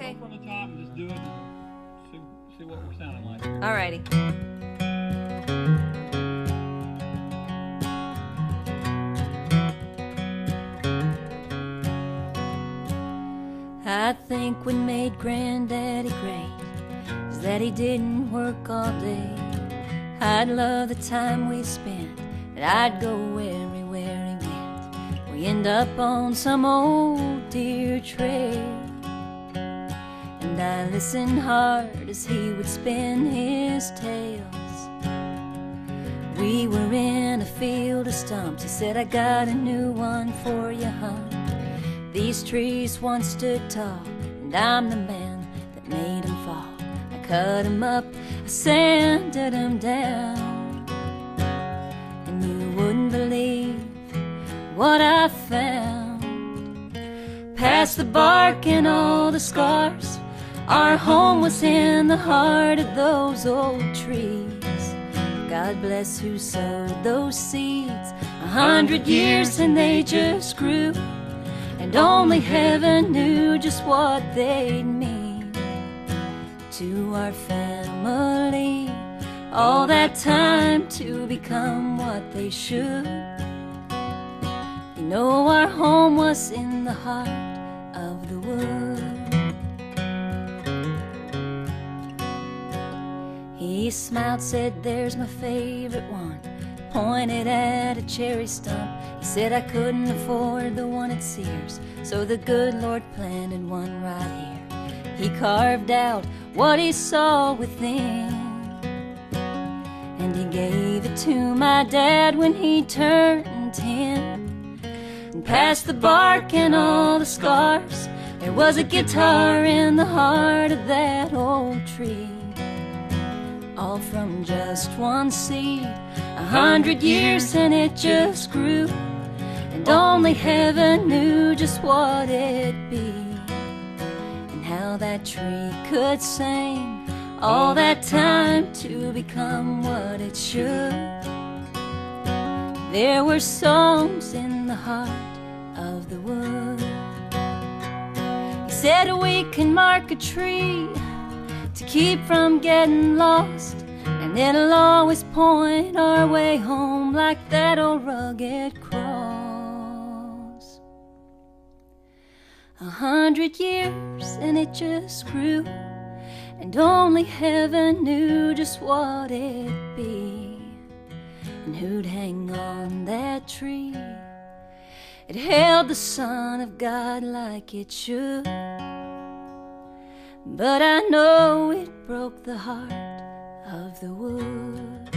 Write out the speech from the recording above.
Okay. Go from the top and just do it and see what we're sounding like. Alrighty. I think what made Granddaddy great is that he didn't work all day. I'd love the time we spent, and I'd go everywhere he went. We end up on some old deer trail, and I listened hard as he would spin his tales. We were in a field of stumps. He said, I got a new one for you, hon. These trees once stood tall, and I'm the man that made them fall. I cut them up, I sanded them down, and you wouldn't believe what I found. Past the bark and all the scars, our home was in the heart of those old trees. God bless who sowed those seeds 100 years and they just grew, and only heaven knew just what they'd mean to our family. All that time to become what they should. You know our home was in the heart of the wood. He smiled, said, there's my favorite one, pointed at a cherry stump. He said I couldn't afford the one at Sears, so the good Lord planted one right here. He carved out what he saw within, and he gave it to my dad when he turned 10. And past the bark and all the scars, there was a guitar in the heart of that old tree. All from just one seed, 100 years and it just grew, and only heaven knew just what it'd be, and how that tree could sing all that time to become what it should. There were songs in the heart of the wood. He said we can mark a tree to keep from getting lost, and it'll always point our way home like that old rugged cross. 100 years and it just grew, and only heaven knew just what it'd be, and who'd hang on that tree. It held the Son of God like it should, but I know it broke the heart of the wood.